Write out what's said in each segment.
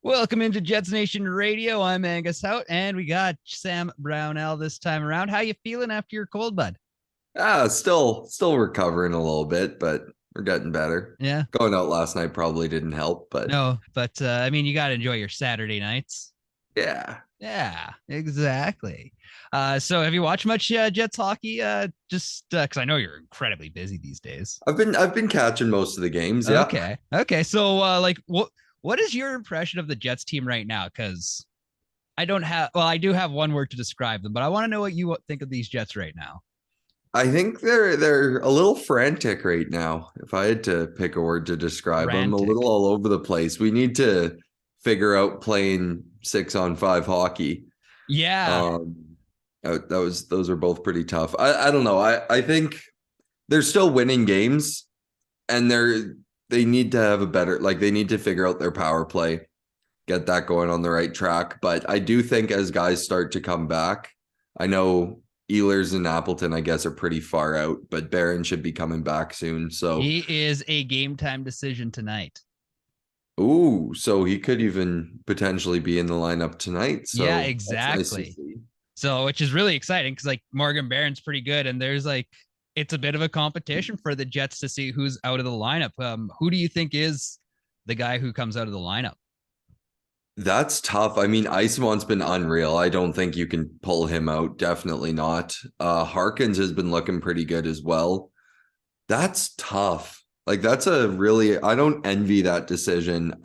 Welcome into Jets Nation Radio. I'm Angus Hout, and we got Sam Brownell this time around. How you feeling after your cold, bud? Still recovering a little bit, but we're getting better. Yeah. Going out last night probably didn't help, but No, but I mean, you got to enjoy your Saturday nights. yeah. Yeah, exactly. So have you watched much Jets hockey? Just because I know you're incredibly busy these days. I've been catching most of the games, yeah. Okay. So what is your impression of the Jets team right now? Because I do have one word to describe them, but I want to know what you think of these Jets right now. I think they're a little frantic right now. If I had to pick a word to describe them, a Frantic. little all over the place. We need to figure out playing 6-on-5 hockey. Yeah. Those are both pretty tough. I don't know. I think they're still winning games, and they need to have a better, like, they need to figure out their power play, get that going on the right track. But I do think as guys start to come back, I know Ehlers and Appleton, I guess, are pretty far out, but Barron should be coming back soon. So He is a game time decision tonight. so he could even potentially be in the lineup tonight. So Yeah, that's nice to exactly. see. So, which is really exciting because like Morgan Barron's pretty good, and there's like it's a bit of a competition for the Jets to see who's out of the lineup. Who do you think is the guy who comes out of the lineup? That's tough. I mean, Icemon's been unreal. I don't think you can pull him out. Definitely not. Harkins has been looking pretty good as well. That's tough. Like, that's a really, I don't envy that decision.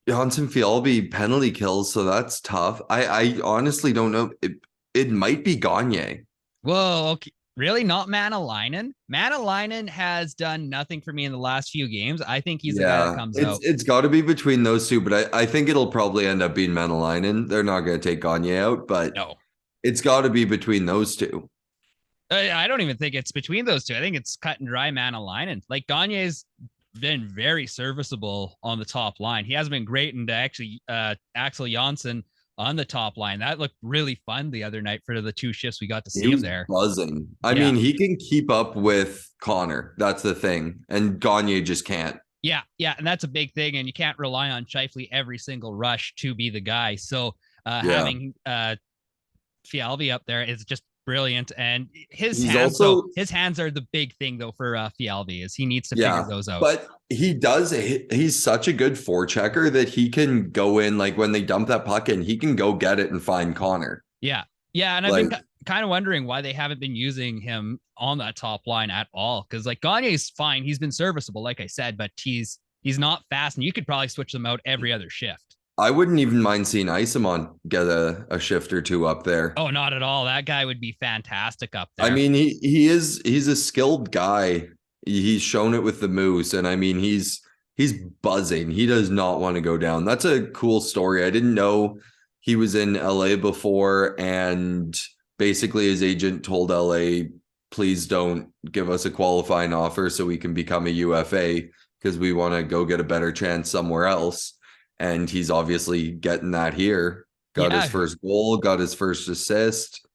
Johnson Fialbi penalty kills, so that's tough. I honestly don't know. It might be Gagne. Well, okay. Really, not Manalainen. Manalainen has done nothing for me in the last few games. I think he's the guy that Yeah, comes out. it's got to be between those two, but I think it'll probably end up being Manalainen. They're not going to take Gagne out, but No, it's got to be between those two. I don't even think it's between those two. I think it's cut and dry Manalainen. Like Gagne's been very serviceable on the top line. He hasn't been great, and actually, Axel Janssen on the top line. That looked really fun the other night for the two shifts we got to see He him was there. buzzing. I Yeah. mean, he can keep up with Connor. That's the thing, and Gagne just can't. Yeah, and that's a big thing, and you can't rely on Scheifele every single rush to be the guy. So having Fialbi up there is just brilliant, and his He's hands also his hands are the big thing though for Fialbi is he needs to figure those out. but he's such a good forechecker that he can go in, like, when they dump that puck in, he can go get it and find Connor. Yeah, and I've been kind of wondering why they haven't been using him on that top line at all, because like Gagne's fine, he's been serviceable like I said, but he's not fast, and you could probably switch them out every other shift. I wouldn't even mind seeing Isamon get a shift or two up there. Oh, not at all. That guy would be fantastic up there. I mean, he's a skilled guy. He's shown it with the Moose, and I mean, he's buzzing. He does not want to go down. That's a cool story. I didn't know he was in LA before, and basically his agent told LA, please don't give us a qualifying offer so we can become a UFA, because we want to go get a better chance somewhere else. And he's obviously getting that here. Got his first goal, got his first assist.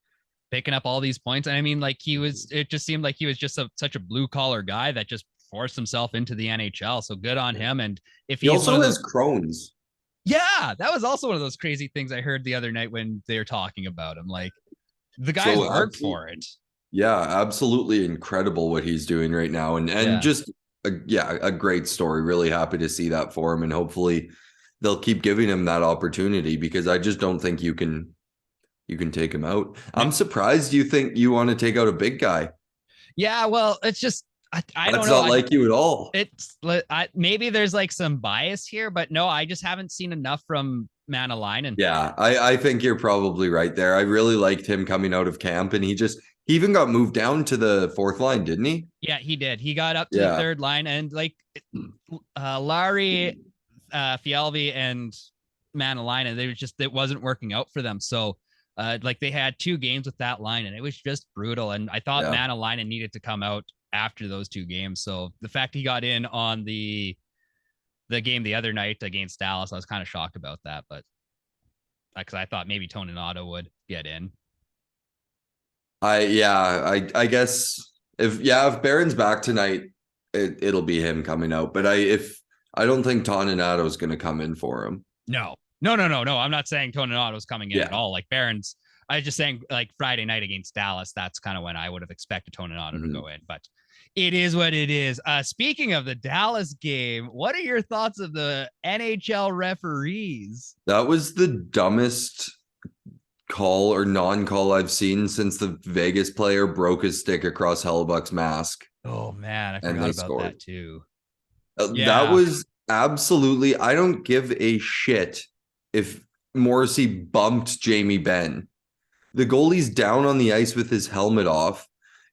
Picking up all these points. And I mean, like it just seemed like he was just such a blue collar guy that just forced himself into the NHL. So good on him. And if he also has Crohn's. Yeah, that was also one of those crazy things I heard the other night when they were talking about him. Like the guy's worked for it. Yeah, absolutely incredible what he's doing right now. And just a great story. Really happy to see that for him. And hopefully they'll keep giving him that opportunity, because I just don't think you can take him out. I'm surprised you think you want to take out a big guy. Yeah, well, it's just I don't know. That's not like you at all. It's maybe there's like some bias here, but no, I just haven't seen enough from Manalainen. Yeah, I think you're probably right there. I really liked him coming out of camp, and he even got moved down to the fourth line, didn't he? Yeah, he did. He got up to the third line, and like Lowry, Fialbi, and Manalainen, it wasn't working out for them. So like they had 2 games with that line, and it was just brutal. And I thought Manalainen needed to come out after those 2 games. So the fact he got in on the game the other night against Dallas, I was kind of shocked about that, but because I thought maybe Toninato would get in. I guess if Barron's back tonight, it'll be him coming out. But if I don't think Toninato is going to come in for him. No. I'm not saying Toninado's coming in at all. Like Barron's, I was just saying like Friday night against Dallas, that's kind of when I would have expected Toninato to go in, but it is what it is. Speaking of the Dallas game, what are your thoughts of the NHL referees? That was the dumbest call or non-call I've seen since the Vegas player broke his stick across Hellebuck's mask. Oh man, I forgot about that too. That was absolutely, I don't give a shit if Morrissey bumped Jamie Benn. The goalie's down on the ice with his helmet off.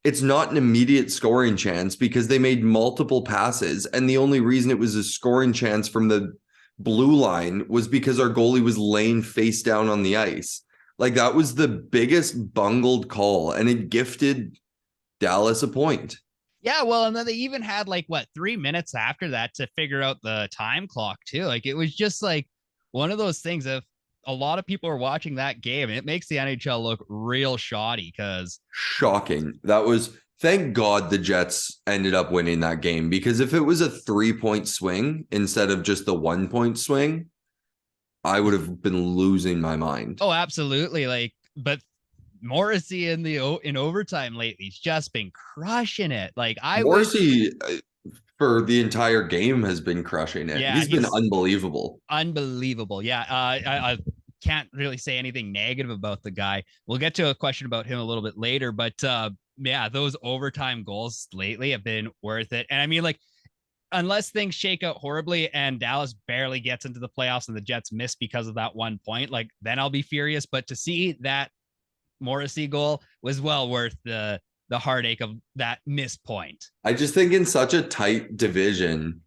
It's not an immediate scoring chance because they made multiple passes. And the only reason it was a scoring chance from the blue line was because our goalie was laying face down on the ice. Like, that was the biggest bungled call, and it gifted Dallas a point. Yeah, well, and then they even had 3 minutes after that to figure out the time clock too. Like, it was just like one of those things. If a lot of people are watching that game, it makes the NHL look real shoddy. Because shocking. That was, thank God the Jets ended up winning that game, because if it was a 3-point swing instead of just the 1-point swing, I would have been losing my mind. Oh, absolutely. But Morrissey in overtime lately, he's just been crushing it. Morrissey for the entire game has been crushing it. Yeah, he's been unbelievable. Unbelievable. Yeah. I can't really say anything negative about the guy. We'll get to a question about him a little bit later, but yeah, those overtime goals lately have been worth it. And I mean, unless things shake out horribly and Dallas barely gets into the playoffs and the Jets miss because of that 1 point, then I'll be furious. But to see that Morrissey goal was well worth the heartache of that missed point. I just think in such a tight division,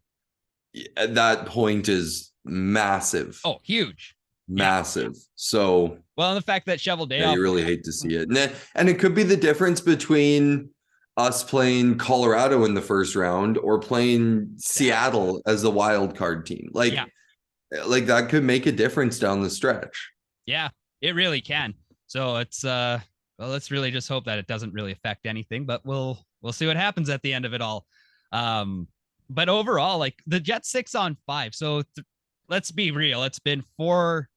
that point is massive. Oh, huge. Massive. Yeah. So, well, and the fact that Shovel Day, you really hate to see it. And it could be the difference between us playing Colorado in the first round or playing Seattle as the wild card team. Like that could make a difference down the stretch. Yeah, it really can. So it's well, let's really just hope that it doesn't really affect anything, but we'll see what happens at the end of it all. But overall, the Jets 6-on-5. So let's be real. It's been four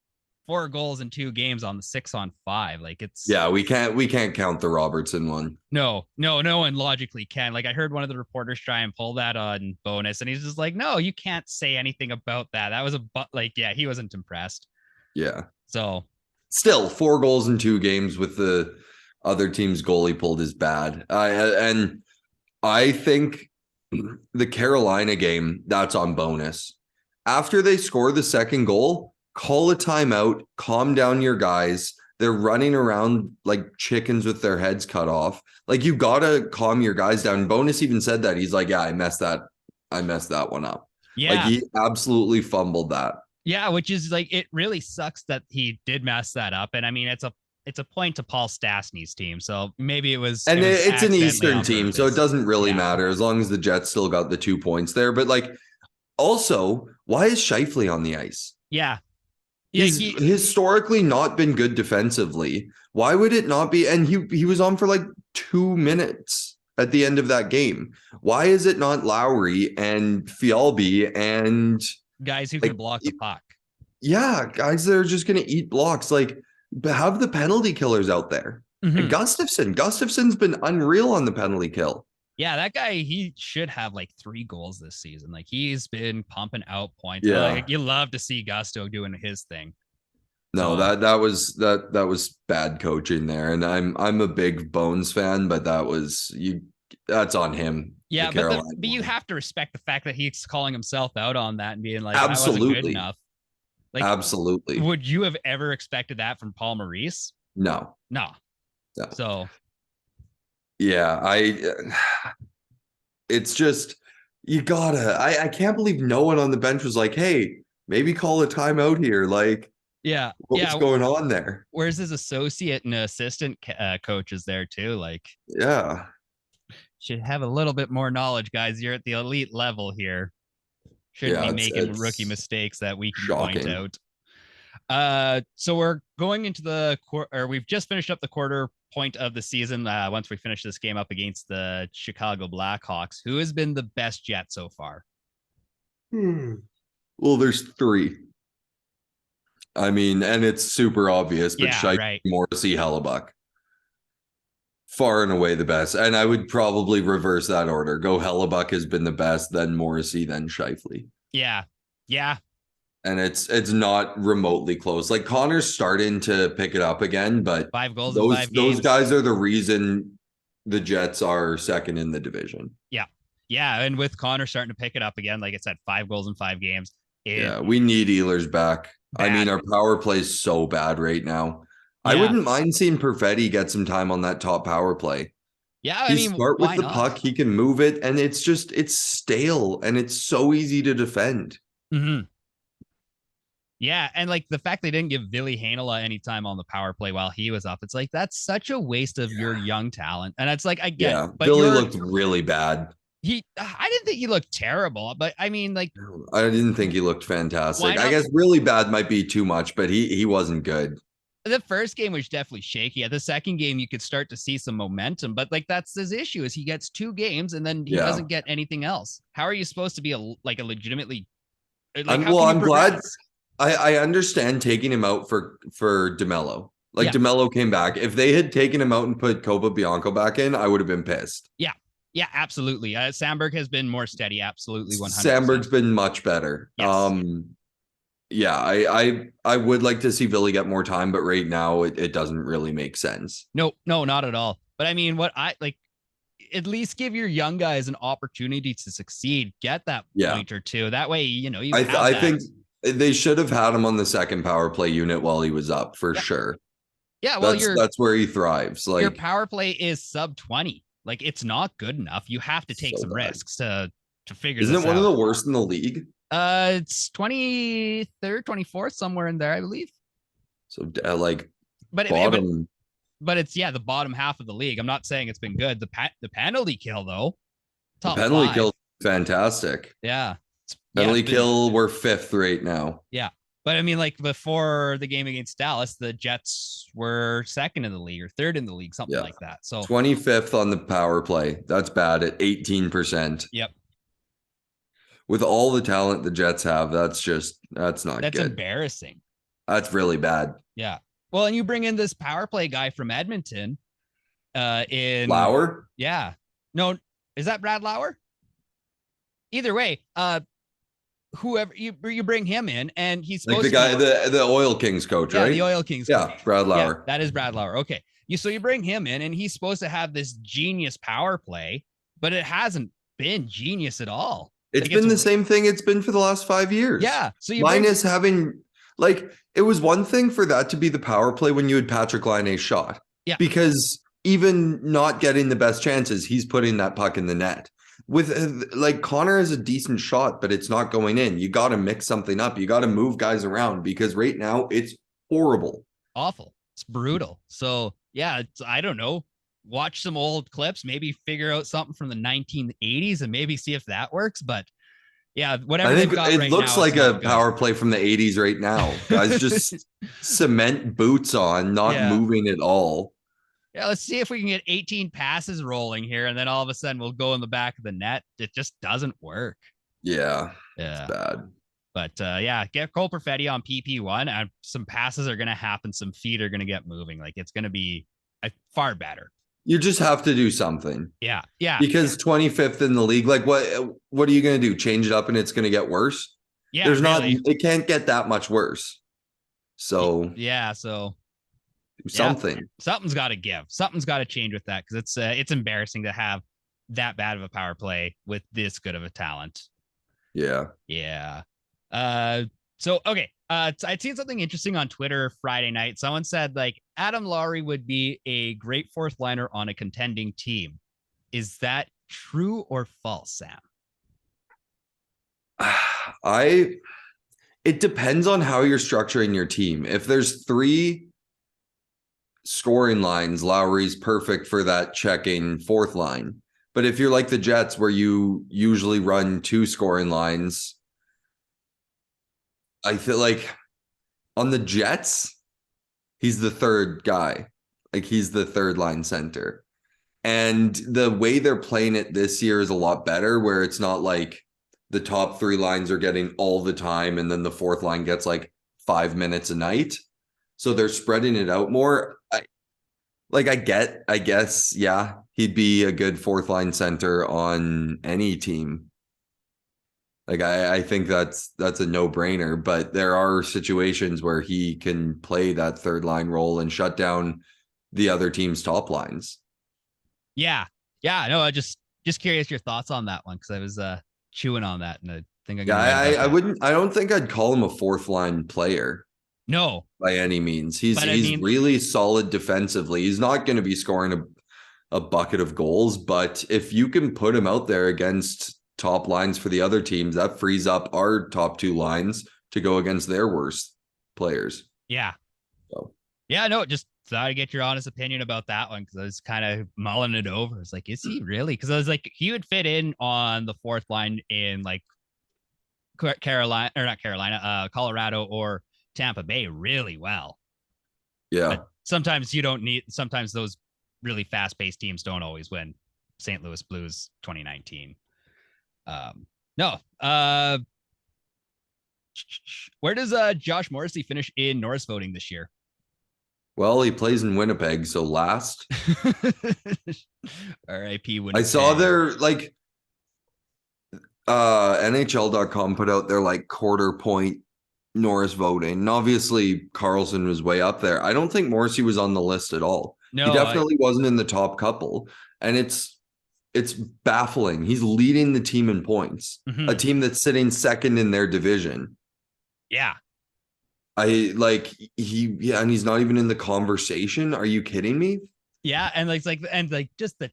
goals in 2 games on the 6-on-5. It's we can't count the Robertson one. No one logically can. I heard one of the reporters try and pull that on Bonus, and he's just like, no, you can't say anything about that. That was he wasn't impressed. Yeah. So still 4 goals in 2 games with the other team's goalie pulled is bad. I think the Carolina game, that's on Bonus. After they score the second goal, call a timeout, calm down your guys. They're running around like chickens with their heads cut off. You got to calm your guys down. Bonus even said that. He's like, yeah, I messed that one up. Yeah. He absolutely fumbled that. Yeah, which is it really sucks that he did mess that up. And I mean, it's a point to Paul Stastny's team. So maybe it was. And it's an Eastern team, so it doesn't really matter as long as the Jets still got the 2 points there. But also, why is Scheifele on the ice? Yeah. He's historically not been good defensively. Why would it not be? And he was on for 2 minutes at the end of that game. Why is it not Lowry and Fialbi and guys who can block the puck? Yeah, guys that are just going to eat blocks. Have the penalty killers out there. Mm-hmm. And Gustafson's been unreal on the penalty kill. Yeah, that guy, he should have 3 goals this season. He's been pumping out points. Yeah. You love to see Gusto doing his thing. No, that was bad coaching there. And I'm a big Bones fan, but that's on him. Yeah, but you have to respect the fact that he's calling himself out on that and being I wasn't good enough. Absolutely. Would you have ever expected that from Paul Maurice? No. So yeah, it's just, you gotta, I can't believe no one on the bench was like, hey, maybe call a timeout here. What's going on there? Where's his associate and assistant coaches there too? Yeah. Should have a little bit more knowledge, guys. You're at the elite level here. Shouldn't be making rookie mistakes that we can point out. So we're going into we've just finished up the quarter point of the season. Once we finish this game up against the Chicago Blackhawks, who has been the best Jet so far? Well, there's three. I mean, and it's super obvious, but Shifley, right. Morrissey, Hellebuck. Far and away the best. And I would probably reverse that order. Go Hellebuck has been the best, then Morrissey, then Shifley. Yeah. Yeah. And it's not remotely close. Like Connor's starting to pick it up again, but 5 goals in 5 those games. guys are the reason the Jets are second in the division. Yeah. Yeah. And with Connor starting to pick it up again, like I said, 5 goals in 5 games. Yeah, we need Ehlers back. Bad. I mean, our power play is so bad right now. Yeah. I wouldn't mind seeing Perfetti get some time on that top power play. Yeah, He's smart with the puck. He can move it, and it's stale, and it's so easy to defend. Mm-hmm. Yeah, and like the fact they didn't give Ville Heinola any time on the power play while he was up, it's like that's such a waste of your young talent. And it's like I get it, but Ville looked really bad. I didn't think he looked terrible, but I mean, like I didn't think he looked fantastic. I guess really bad might be too much, but he wasn't good. The first game was definitely shaky. At the second game, you could start to see some momentum, but like that's his issue is he gets 2 games and then he doesn't get anything else. How are you supposed to be a legitimately? Like, I'm glad. I understand taking him out for DeMello. Like DeMello came back. If they had taken him out and put Copa Bianco back in, I would have been pissed. Yeah. Yeah, absolutely. Sandberg has been more steady. Absolutely. 100%. Sandberg's been much better. Yes. Yeah, I would like to see Ville get more time, but right now it doesn't really make sense. No, not at all. But I mean, what I like, at least give your young guys an opportunity to succeed. Get that point or two. That way, you know, I think they should have had him on the second power play unit while he was up for sure. Yeah, well, that's where he thrives. Like your power play is sub 20. Like it's not good enough. You have to take some risks to figure this out. Isn't it one of the worst in the league? It's 23rd, 24th, somewhere in there, I believe. So like bottom. But it's the bottom half of the league. I'm not saying it's been good. The penalty kill though. Top penalty kill, fantastic. Yeah. Penalty kill, we're 5th right now. Yeah. But I mean, like before the game against Dallas, the Jets were 2nd in the league or 3rd in the league, something like that. So 25th on the power play. That's bad at 18%. Yep. With all the talent the Jets have, that's not good. That's embarrassing. That's really bad. Yeah. Well, and you bring in this power play guy from Edmonton in Lauer? Yeah. No, is that Brad Lauer? Either way, whoever you bring him in and he's supposed like the guy, the Oil Kings coach, right? The Oil Kings coach. Brad Lauer. Yeah, that is Brad Lauer. Okay. So you bring him in and he's supposed to have this genius power play, but it hasn't been genius at all. It's been the same thing it's been for the last 5 years. Yeah. So having like it was one thing for that to be the power play when you had Patrick Laine's shot. Yeah. Because even not getting the best chances, he's putting that puck in the net. With like Connor is a decent shot, but it's not going in. You got to mix something up. You got to move guys around because right now it's horrible. Awful. It's brutal. So yeah, I don't know. Watch some old clips, maybe figure out something from the 1980s and maybe see if that works. But yeah, whatever. I think it looks like a power play from the 80s right now. Guys just cement boots on, not moving at all. Yeah, let's see if we can get 18 passes rolling here, and then all of a sudden we'll go in the back of the net. It just doesn't work. Yeah. It's bad. But get Cole Perfetti on PP1, and some passes are going to happen. Some feet are going to get moving. Like it's going to be far better. You just have to do something. Yeah. Because 25th in the league, like what are you going to do? Change it up and it's going to get worse? Yeah. There's it can't get that much worse. So so do something. Something's got to give. Something's got to change with that because it's embarrassing to have that bad of a power play with this good of a talent. Yeah. So okay. I'd seen something interesting on Twitter Friday night. Someone said like Adam Lowry would be a great 4th liner on a contending team. Is that true or false, Sam? It depends on how you're structuring your team. If there's 3 scoring lines, Lowry's perfect for that checking 4th line. But if you're like the Jets where you usually run 2 scoring lines, I feel like on the Jets, he's the 3rd guy. Like he's the 3rd line center. And the way they're playing it this year is a lot better where it's not like the top three lines are getting all the time, and then the fourth line gets like 5 minutes a night. So they're spreading it out more. I guess, yeah, he'd be a good fourth line center on any team. Like I think that's a no-brainer, but there are situations where he can play that third line role and shut down the other team's top lines. Yeah. Yeah. No, I just curious your thoughts on that one because I was chewing on that and I think I'm gonna write about that. I don't think I'd call him a fourth line player. No. By any means. He's But I mean, really solid defensively. He's not going to be scoring a bucket of goals, but if you can put him out there against top lines for the other teams, that frees up our top two lines to go against their worst players. Yeah. So. Yeah, no, just thought I'd get your honest opinion about that one because I was kind of mulling it over. It's like, is he really? Because I was like, he would fit in on the fourth line in like Carolina or not Carolina, Colorado or Tampa Bay really well. Yeah. But sometimes you don't need, sometimes those really fast paced teams don't always win. St. Louis Blues 2019. No. Where does Josh Morrissey finish in Norris voting this year? Well, he plays in Winnipeg, so last. R.I.P. Winnipeg. I saw their like NHL.com put out their like quarter point Norris voting. And obviously Carlson was way up there. I don't think Morrissey was on the list at all. No, he definitely wasn't in the top couple. And it's baffling. He's leading the team in points. A team that's sitting second in their division. Yeah. And he's not even in the conversation. Are you kidding me? Yeah, and just the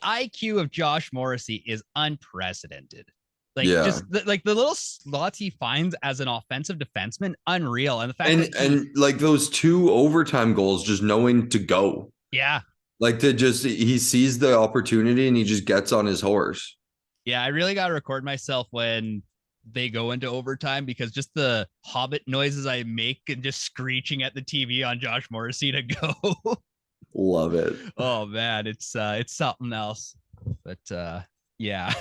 IQ of Josh Morrissey is unprecedented. Just the little slots he finds as an offensive defenseman, unreal. And the fact and like those 2 overtime goals, just knowing to go. Yeah. Like he sees the opportunity and he just gets on his horse. Yeah, I really got to record myself when they go into overtime because just the Hobbit noises I make and just screeching at the TV on Josh Morrissey to go. Love it. Oh man, it's something else. But yeah.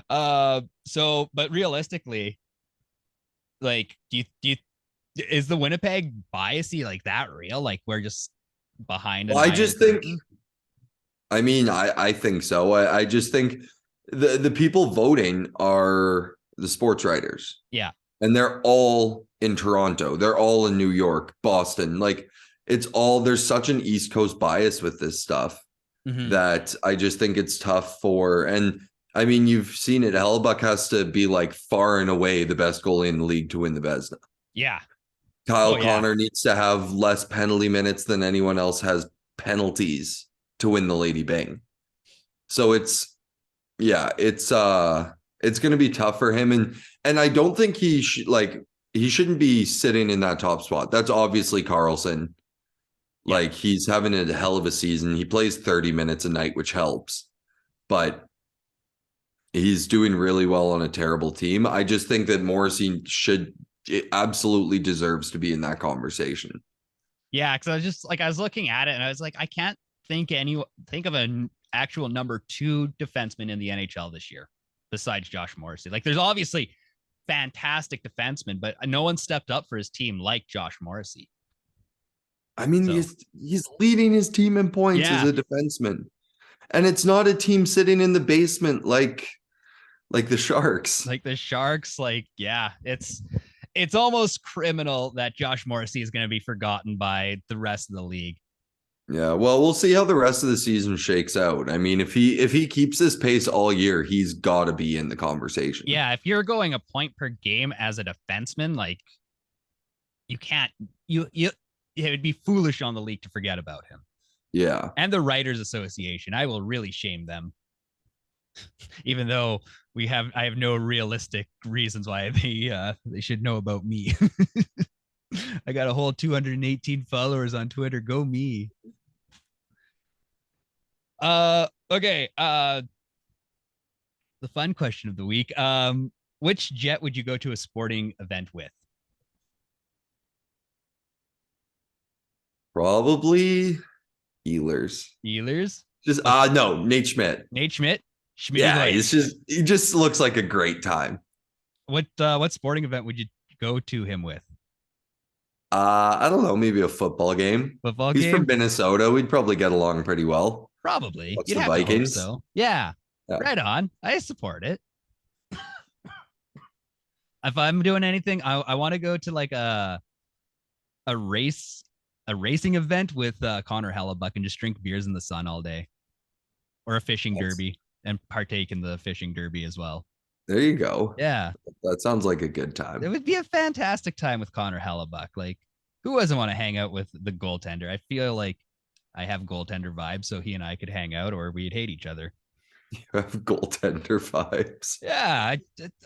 But realistically, like, do you is the Winnipeg biasy like that real? Like we're just behind. Well, I just think. I mean, I think so. I just think the people voting are the sports writers. Yeah, and they're all in Toronto. They're all in New York, Boston. Like it's all. There's such an East Coast bias with this stuff that I just think it's tough for. And I mean, you've seen it. Hellebuck has to be like far and away the best goalie in the league to win the Vezina. Yeah. Kyle Connor needs to have less penalty minutes than anyone else has penalties to win the Lady Byng. So it's going to be tough for him. And I don't think he shouldn't be sitting in that top spot. That's obviously Carlson. Yeah. Like he's having a hell of a season. He plays 30 minutes a night, which helps, but he's doing really well on a terrible team. I just think that Morrissey absolutely deserves to be in that conversation. Yeah, because I was looking at it and I was like, I can't think of an actual number 2 defenseman in the NHL this year besides Josh Morrissey. Like there's obviously fantastic defensemen, but no one stepped up for his team like Josh Morrissey. I mean, he's leading his team in points as a defenseman. And it's not a team sitting in the basement like the Sharks. Like the Sharks, it's almost criminal that Josh Morrissey is going to be forgotten by the rest of the league. Yeah, well, we'll see how the rest of the season shakes out. I mean, if he keeps this pace all year, he's got to be in the conversation. Yeah, if you're going a point per game as a defenseman, like you can't it would be foolish on the league to forget about him. Yeah. And the Writers Association, I will really shame them. Even though I have no realistic reasons why they should know about me. I got a whole 218 followers on Twitter. Go me. Okay. The fun question of the week. Which Jet would you go to a sporting event with? Probably Ehlers. Ehlers? Just no, Nate Schmidt. Nate Schmidt? Yeah, he just looks like a great time. What sporting event would you go to him with? I don't know, maybe a football game. Football He's game? from Minnesota. We'd probably get along pretty well. Probably. What's You'd the have to hope Vikings? so. Yeah. Yeah. Right on. I support it. If I'm doing anything, I want to go to like a racing event with Connor Hellebuck and just drink beers in the sun all day, or a fishing derby and partake in the fishing derby as well. There you go. Yeah, that sounds like a good time. It would be a fantastic time with Connor Hellebuck. Like, who doesn't want to hang out with the goaltender? I feel like I have goaltender vibes, so he and I could hang out, or we'd hate each other. You have goaltender vibes. Yeah,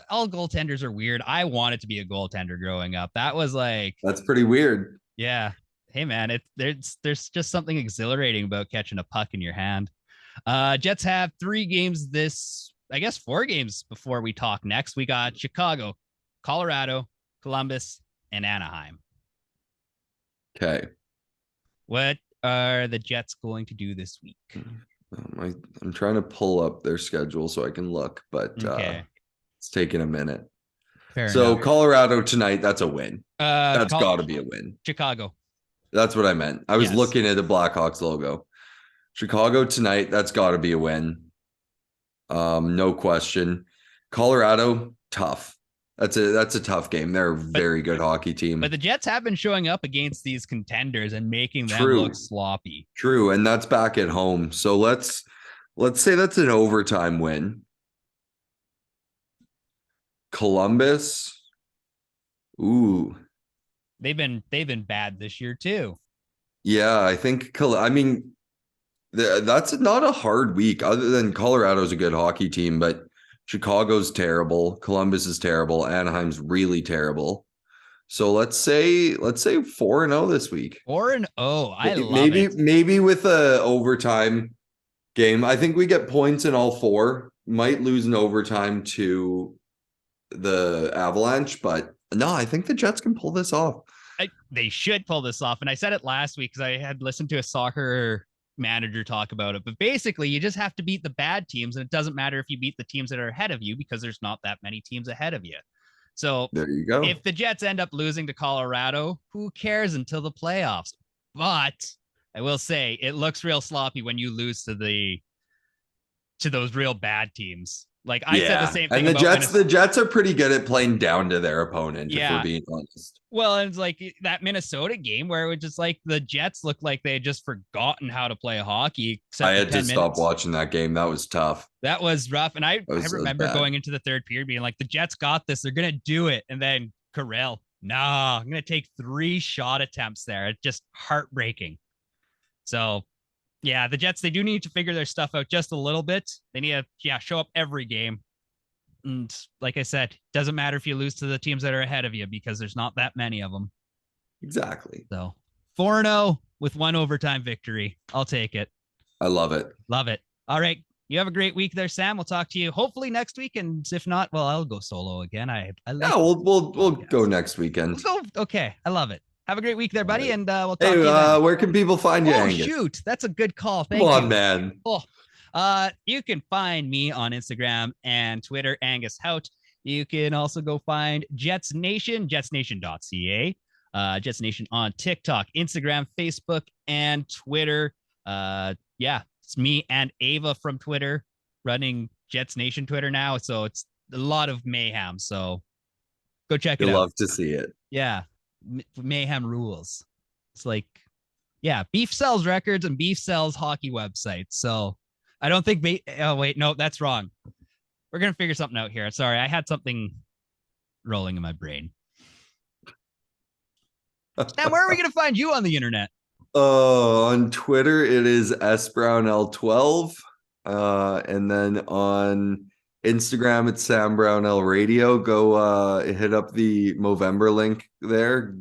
all goaltenders are weird. I wanted to be a goaltender growing up. That was like, that's pretty weird. Yeah. Hey man, there's just something exhilarating about catching a puck in your hand. Jets have 3 games I guess 4 games before we talk next. We got Chicago, Colorado, Columbus, and Anaheim. Okay. What are the Jets going to do this week? I'm trying to pull up their schedule so I can look, but it's taking a minute. Fair enough. Colorado tonight, that's a win. That's got to be a win. Chicago. That's what I meant. I was looking at the Blackhawks logo. Chicago tonight, that's got to be a win. No question. Colorado, tough. That's a tough game. They're a very good hockey team. But the Jets have been showing up against these contenders and making them look sloppy. True, and that's back at home. So let's say that's an overtime win. Columbus. Ooh. They've been bad this year too. Yeah, I think that's not a hard week, other than Colorado's a good hockey team, but Chicago's terrible, Columbus is terrible, Anaheim's really terrible. So let's say 4-0 this week. 4-0. I love it. Maybe with a overtime game. I think we get points in all 4. Might lose in overtime to the Avalanche, but no, I think the Jets can pull this off. They should pull this off. And I said it last week because I had listened to a soccer manager talk about it. But basically, you just have to beat the bad teams. And it doesn't matter if you beat the teams that are ahead of you because there's not that many teams ahead of you. So there you go. If the Jets end up losing to Colorado, who cares until the playoffs? But I will say it looks real sloppy when you lose to those real bad teams. Like I said the same thing. And the Jets are pretty good at playing down to their opponent, if we're being honest. Well, and it's like that Minnesota game where it was just like the Jets looked like they had just forgotten how to play hockey. I had to stop watching that game. That was tough. That was rough. And I remember going into the third period being like, the Jets got this. They're going to do it. And then Carell, I'm going to take 3 shot attempts there. It's just heartbreaking. So yeah, the Jets, they do need to figure their stuff out just a little bit. They need to show up every game. And like I said, doesn't matter if you lose to the teams that are ahead of you because there's not that many of them. Exactly. So 4-0 with 1 overtime victory. I'll take it. I love it. Love it. All right. You have a great week there, Sam. We'll talk to you hopefully next week. And if not, well, I'll go solo again. We'll go next weekend. Okay. I love it. Have a great week there, buddy. And we'll talk to you then. Where can people find you, Angus? Shoot. That's a good call. Thank you. Come on, man. Oh. You can find me on Instagram and Twitter, Angus Hout. You can also go find Jets Nation, jetsnation.ca, Jets Nation on TikTok, Instagram, Facebook, and Twitter. It's me and Ava from Twitter running Jets Nation Twitter now. So it's a lot of mayhem. So go check it out. Love to see it. Yeah. Mayhem rules. It's like, beef sells records and beef sells hockey websites. So I don't think no, that's wrong. We're going to figure something out here. Sorry, I had something rolling in my brain. And where are we going to find you on the internet? On Twitter, it is sbrownl12. And then on Instagram, it's Sam Brownell Radio. Go hit up the Movember link there.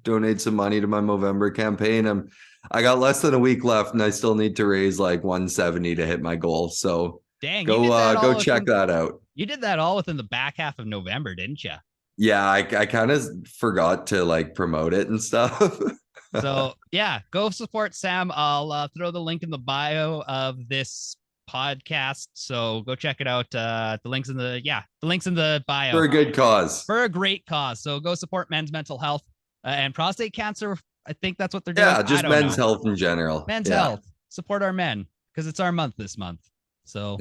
Donate some money to my Movember campaign. I got less than a week left, and I still need to raise like 170 to hit my goal. So dang, go check that out. You did that all within the back half of November, didn't you? Yeah, I kind of forgot to like promote it and stuff. So go support Sam. I'll throw the link in the bio of this podcast. So go check it out. The links in the bio for a good cause, for a great cause. So go support men's mental health and prostate cancer. I think that's what they're doing. Yeah, just men's health in general. Men's health. Support our men because it's our month this month. So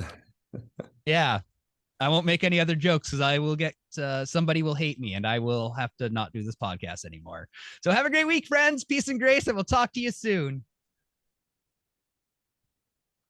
yeah, I won't make any other jokes because I will get somebody will hate me and I will have to not do this podcast anymore. So have a great week, friends. Peace and grace, and we'll talk to you soon.